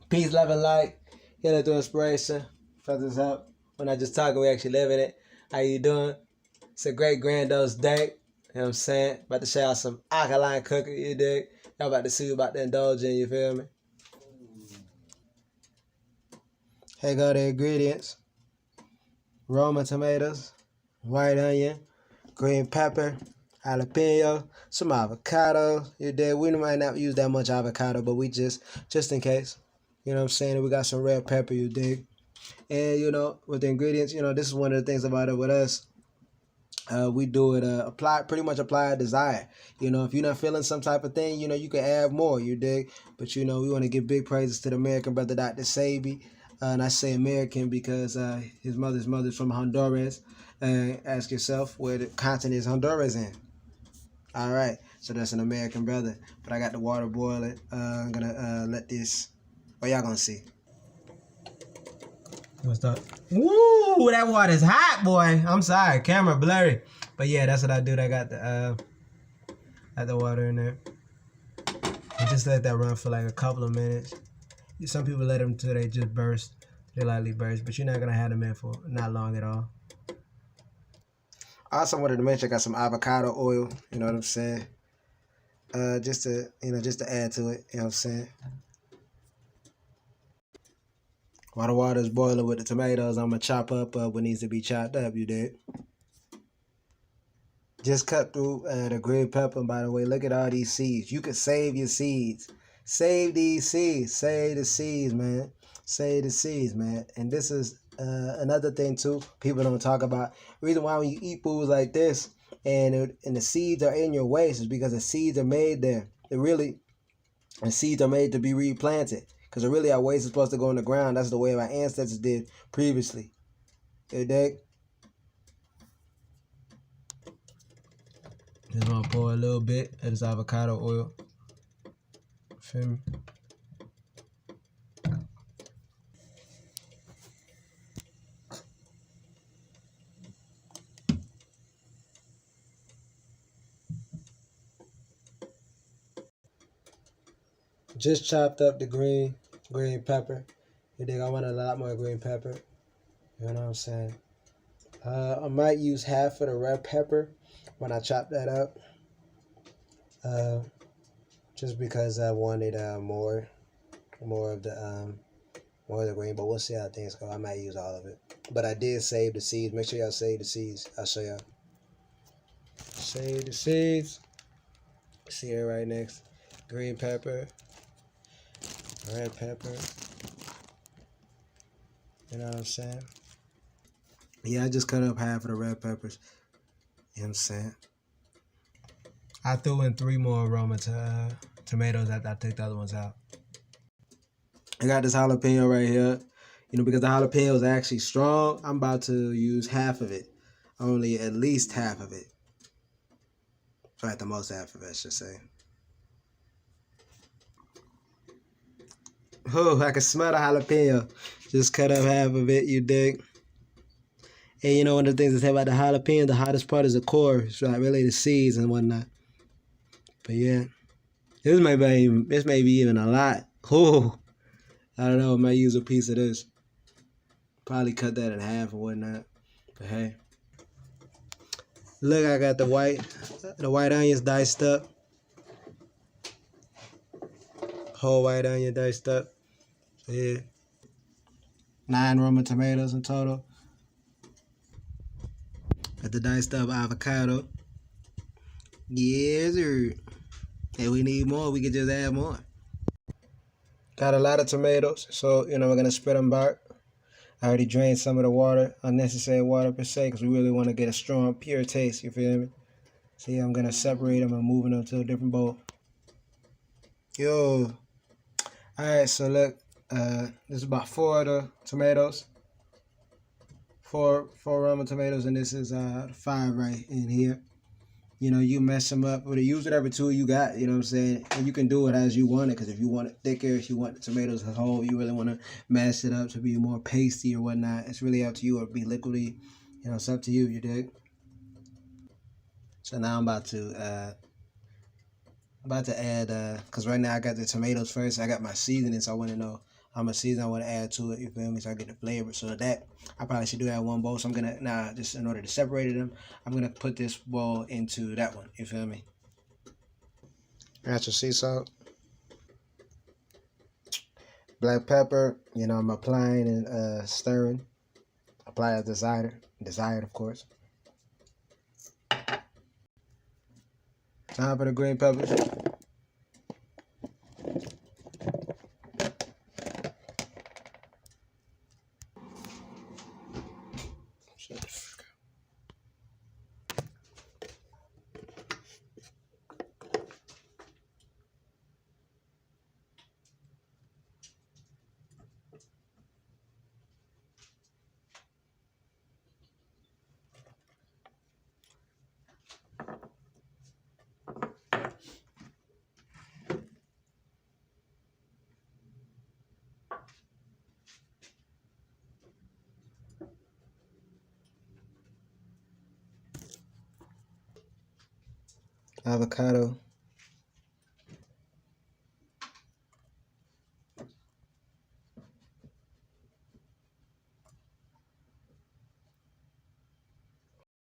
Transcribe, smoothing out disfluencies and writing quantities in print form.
Peace, love, and light. Healing through inspiration. Feathers up. We're not just talking, we actually living it. How you doing? It's a great granddad's day. You know what I'm saying? About to show y'all some alkaline cooking, you dig? Y'all about to see you about to indulge in, you feel me? Here go the ingredients. Roma tomatoes, white onion, green pepper, jalapeno, some avocado. You dig? We might not use that much avocado, but we just in case. You know what I'm saying? We got some red pepper, you dig? And, you know, with the ingredients, you know, this is one of the things about it with us. We do it, pretty much apply a desire. You know, if you're not feeling some type of thing, you know, you can add more, you dig? But, you know, we want to give big praises to the American brother, Dr. Sebi. And I say American because his mother's from Honduras. Ask yourself where the continent is Honduras in. All right, so that's an American brother. But I got the water boiling. I'm going to let this... What y'all gonna see? What's up? Woo, that water's hot, boy. I'm sorry, camera blurry. But yeah, that's what I do. I got the water in there. And just let that run for like a couple of minutes. Some people let them till they just burst. They lightly burst, but you're not gonna have them in for not long at all. I also wanted to mention I got some avocado oil. You know what I'm saying? Just to add to it. You know what I'm saying? While the water is boiling with the tomatoes, I'm going to chop up what needs to be chopped up, you dig? Just cut through the green pepper. By the way, look at all these seeds. You can save your seeds. Save these seeds. Save the seeds, man. Save the seeds, man. And this is another thing, too, people don't talk about. The reason why when you eat foods like this and the seeds are in your waste is because the seeds are made there. The seeds are made to be replanted. Because really our waste is supposed to go in the ground. That's the way our ancestors did previously. You dig? Just want to pour a little bit of this avocado oil. Feel me? Just chopped up the green pepper. You dig? I want a lot more green pepper. You know what I'm saying? I might use half of the red pepper when I chop that up. Just because I wanted more of the green, but we'll see how things go. I might use all of it. But I did save the seeds. Make sure y'all save the seeds. I'll show y'all. Save the seeds. See it right next. Green pepper. Red pepper. You know what I'm saying? Yeah, I just cut up half of the red peppers. You know what I'm saying? I threw in 3 more aroma tomatoes after I took the other ones out. I got this jalapeno right here. You know, because the jalapeno is actually strong, I'm about to use half of it. Only at least half of it. Or at the most half of it, I should say. Oh, I can smell the jalapeno. Just cut up half of it, you dig? And you know, one of the things I say about the jalapeno, the hottest part is the core. It's like really the seeds and whatnot. But yeah, this may be even a lot. Oh, I don't know. I might use a piece of this. Probably cut that in half or whatnot. But hey, look, I got the white onions diced up. Whole white onion diced up. So yeah, 9 Roma tomatoes in total. Got the diced up avocado. Yes, sir. If we need more, we can just add more. Got a lot of tomatoes, so, you know, we're going to spread them back. I already drained some of the water, unnecessary water per se, because we really want to get a strong, pure taste, you feel me? So yeah, I'm going to separate them and moving them to a different bowl. Yo. Alright, so look, this is about 4 of the tomatoes. 4 Roma tomatoes, and this is 5 right in here. You know, you mess them up with it. Use whatever tool you got, you know what I'm saying? And you can do it as you want it, because if you want it thicker, if you want the tomatoes whole, you really want to mash it up to be more pasty or whatnot. It's really up to you, or be liquidy. You know, it's up to you, you dig? So now I'm about to add, because right now I got the tomatoes first. I got my seasoning, so I want to know how much season I want to add to it, you feel me, so I get the flavor. So that, I probably should do that in one bowl. So I'm gonna, nah, just in order to separate them, I'm gonna put this bowl into that one, you feel me. Add your sea salt, black pepper, you know, I'm applying and stirring. Apply as desired of course. Time for the green peppers. Avocado.